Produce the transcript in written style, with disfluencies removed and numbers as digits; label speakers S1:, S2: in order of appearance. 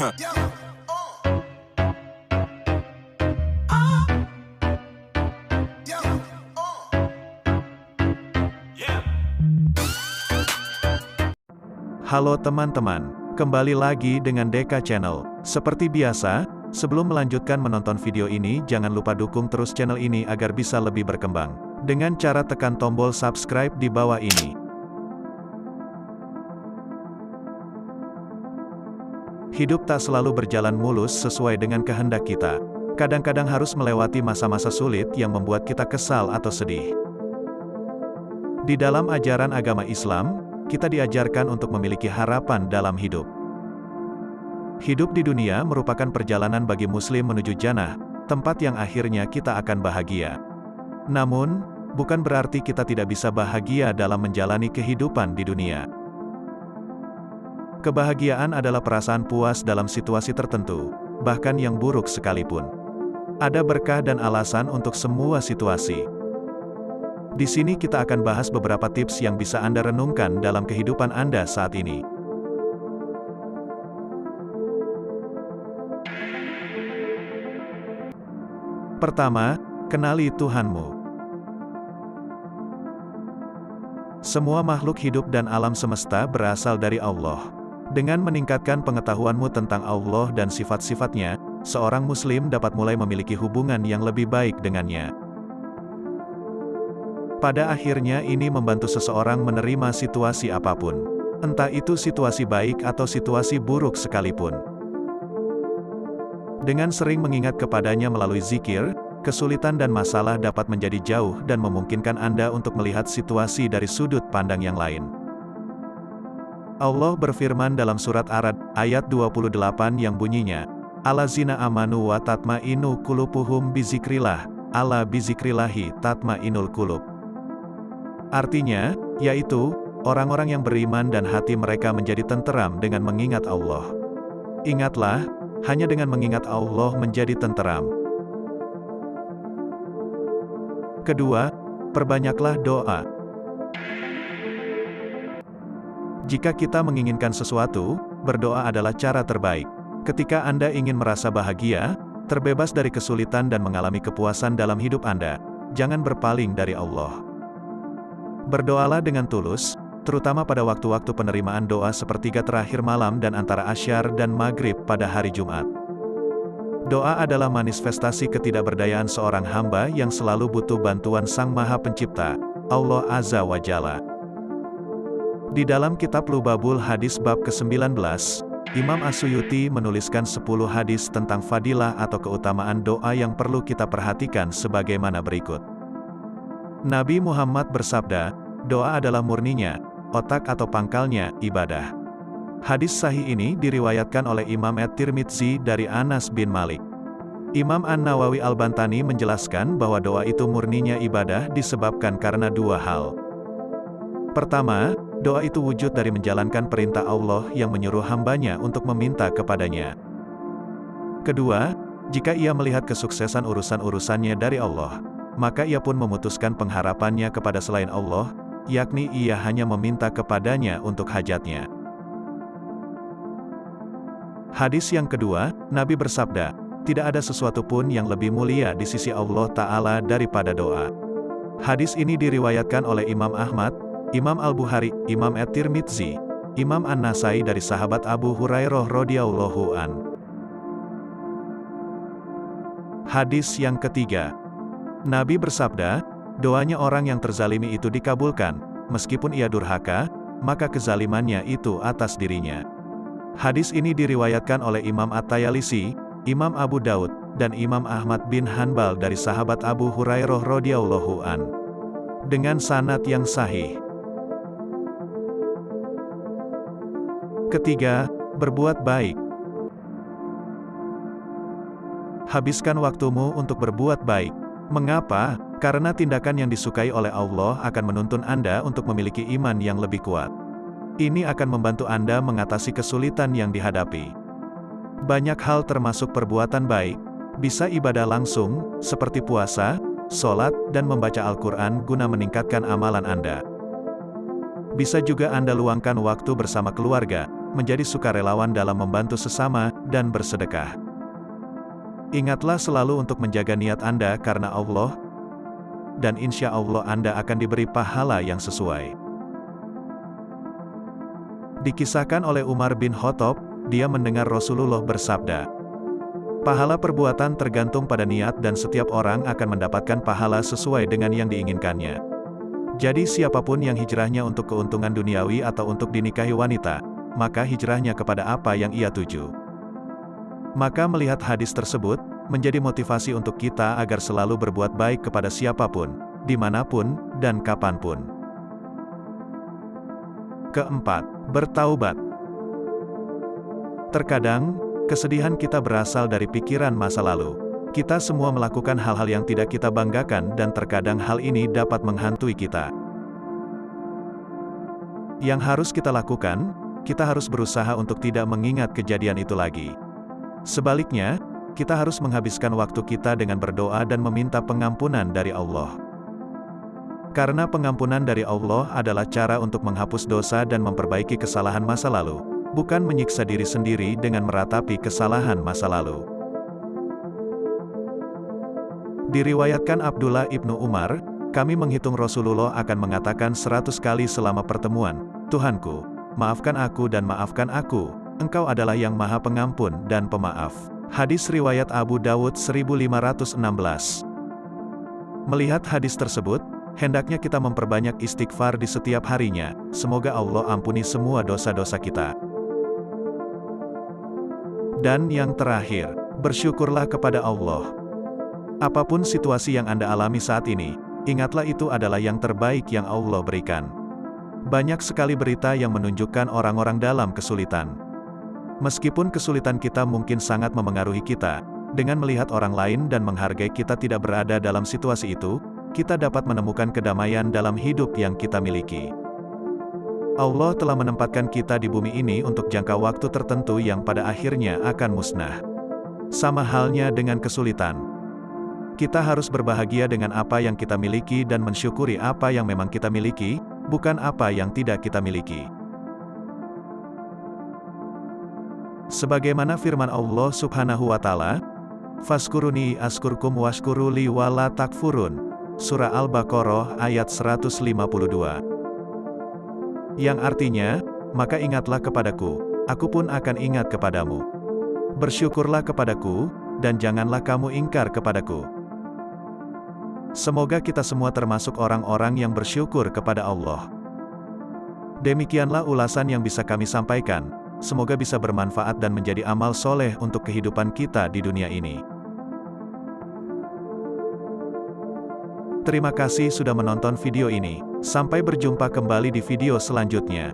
S1: Halo teman-teman, kembali lagi dengan Deka Channel. Seperti biasa, sebelum melanjutkan menonton video ini, jangan lupa dukung terus channel ini agar bisa lebih berkembang, dengan cara tekan tombol subscribe di bawah ini. Hidup tak selalu berjalan mulus sesuai dengan kehendak kita. Kadang-kadang harus melewati masa-masa sulit yang membuat kita kesal atau sedih. Di dalam ajaran agama Islam, kita diajarkan untuk memiliki harapan dalam hidup. Hidup di dunia merupakan perjalanan bagi muslim menuju jannah, tempat yang akhirnya kita akan bahagia. Namun, bukan berarti kita tidak bisa bahagia dalam menjalani kehidupan di dunia. Kebahagiaan adalah perasaan puas dalam situasi tertentu, bahkan yang buruk sekalipun. Ada berkah dan alasan untuk semua situasi. Di sini kita akan bahas beberapa tips yang bisa Anda renungkan dalam kehidupan Anda saat ini. Pertama, kenali Tuhanmu. Semua makhluk hidup dan alam semesta berasal dari Allah. Dengan meningkatkan pengetahuanmu tentang Allah dan sifat-sifatnya, seorang muslim dapat mulai memiliki hubungan yang lebih baik dengannya. Pada akhirnya ini membantu seseorang menerima situasi apapun. Entah itu situasi baik atau situasi buruk sekalipun. Dengan sering mengingat kepadanya melalui zikir, kesulitan dan masalah dapat menjadi jauh dan memungkinkan Anda untuk melihat situasi dari sudut pandang yang lain. Allah berfirman dalam surat Ar-Ra'd, ayat 28 yang bunyinya, Allazina amanu wa tatma'innu qulubuhum bizikrillah, ala bizikrillahi tatma'innul qulub. Artinya, yaitu, orang-orang yang beriman dan hati mereka menjadi tenteram dengan mengingat Allah. Ingatlah, hanya dengan mengingat Allah menjadi tenteram. Kedua, perbanyaklah doa. Jika kita menginginkan sesuatu, berdoa adalah cara terbaik. Ketika Anda ingin merasa bahagia, terbebas dari kesulitan dan mengalami kepuasan dalam hidup Anda, jangan berpaling dari Allah. Berdoalah dengan tulus, terutama pada waktu-waktu penerimaan doa sepertiga terakhir malam dan antara Asyar dan Maghrib pada hari Jumat. Doa adalah manifestasi ketidakberdayaan seorang hamba yang selalu butuh bantuan Sang Maha Pencipta, Allah Azza wa Jalla. Di dalam kitab Lubabul Hadis bab ke-19, Imam As-Suyuti menuliskan 10 hadis tentang fadilah atau keutamaan doa yang perlu kita perhatikan sebagaimana berikut. Nabi Muhammad bersabda, doa adalah murninya, otak atau pangkalnya, ibadah. Hadis sahih ini diriwayatkan oleh Imam At-Tirmidzi dari Anas bin Malik. Imam An-Nawawi Al-Bantani menjelaskan bahwa doa itu murninya ibadah disebabkan karena dua hal. Pertama, doa itu wujud dari menjalankan perintah Allah yang menyuruh hambanya untuk meminta kepadanya. Kedua, jika ia melihat kesuksesan urusan-urusannya dari Allah, maka ia pun memutuskan pengharapannya kepada selain Allah, yakni ia hanya meminta kepadanya untuk hajatnya. Hadis yang kedua, Nabi bersabda, tidak ada sesuatu pun yang lebih mulia di sisi Allah Ta'ala daripada doa. Hadis ini diriwayatkan oleh Imam Ahmad, Imam Al-Bukhari, Imam At-Tirmidzi, Imam An-Nasai dari sahabat Abu Hurairah radhiyallahu an. Hadis yang ketiga, Nabi bersabda, doanya orang yang terzalimi itu dikabulkan, meskipun ia durhaka, maka kezalimannya itu atas dirinya. Hadis ini diriwayatkan oleh Imam At-Tayalisi, Imam Abu Daud, dan Imam Ahmad bin Hanbal dari sahabat Abu Hurairah radhiyallahu an, dengan sanad yang sahih. Ketiga, berbuat baik. Habiskan waktumu untuk berbuat baik. Mengapa? Karena tindakan yang disukai oleh Allah akan menuntun Anda untuk memiliki iman yang lebih kuat. Ini akan membantu Anda mengatasi kesulitan yang dihadapi. Banyak hal termasuk perbuatan baik, bisa ibadah langsung, seperti puasa, sholat, dan membaca Al-Quran guna meningkatkan amalan Anda. Bisa juga Anda luangkan waktu bersama keluarga, menjadi sukarelawan dalam membantu sesama, dan bersedekah. Ingatlah selalu untuk menjaga niat Anda karena Allah, dan insya Allah Anda akan diberi pahala yang sesuai. Dikisahkan oleh Umar bin Khattab, dia mendengar Rasulullah bersabda, "Pahala perbuatan tergantung pada niat dan setiap orang akan mendapatkan pahala sesuai dengan yang diinginkannya." Jadi siapapun yang hijrahnya untuk keuntungan duniawi atau untuk dinikahi wanita, maka hijrahnya kepada apa yang ia tuju. Maka melihat hadis tersebut, menjadi motivasi untuk kita agar selalu berbuat baik kepada siapapun, dimanapun, dan kapanpun. Keempat, bertaubat. Terkadang, kesedihan kita berasal dari pikiran masa lalu. Kita semua melakukan hal-hal yang tidak kita banggakan dan terkadang hal ini dapat menghantui kita. Yang harus kita lakukan, kita harus berusaha untuk tidak mengingat kejadian itu lagi. Sebaliknya, kita harus menghabiskan waktu kita dengan berdoa dan meminta pengampunan dari Allah. Karena pengampunan dari Allah adalah cara untuk menghapus dosa dan memperbaiki kesalahan masa lalu, bukan menyiksa diri sendiri dengan meratapi kesalahan masa lalu. Diriwayatkan Abdullah ibnu Umar, kami menghitung Rasulullah akan mengatakan 100 kali selama pertemuan, "Tuhanku, maafkan aku dan maafkan aku, Engkau adalah yang maha pengampun dan pemaaf." Hadis riwayat Abu Dawud 1516. Melihat hadis tersebut, hendaknya kita memperbanyak istighfar di setiap harinya, semoga Allah ampuni semua dosa-dosa kita. Dan yang terakhir, bersyukurlah kepada Allah. Apapun situasi yang Anda alami saat ini, ingatlah itu adalah yang terbaik yang Allah berikan. Banyak sekali berita yang menunjukkan orang-orang dalam kesulitan. Meskipun kesulitan kita mungkin sangat memengaruhi kita, dengan melihat orang lain dan menghargai kita tidak berada dalam situasi itu, kita dapat menemukan kedamaian dalam hidup yang kita miliki. Allah telah menempatkan kita di bumi ini untuk jangka waktu tertentu yang pada akhirnya akan musnah. Sama halnya dengan kesulitan. Kita harus berbahagia dengan apa yang kita miliki dan mensyukuri apa yang memang kita miliki, bukan apa yang tidak kita miliki. Sebagaimana firman Allah Subhanahu wa Ta'ala, "Fazkuruni azkurkum washkuru li wa la takfurun." Surah Al-Baqarah ayat 152. Yang artinya, maka ingatlah kepadaku, aku pun akan ingat kepadamu. Bersyukurlah kepadaku, dan janganlah kamu ingkar kepadaku. Semoga kita semua termasuk orang-orang yang bersyukur kepada Allah. Demikianlah ulasan yang bisa kami sampaikan, semoga bisa bermanfaat dan menjadi amal soleh untuk kehidupan kita di dunia ini. Terima kasih sudah menonton video ini, sampai berjumpa kembali di video selanjutnya.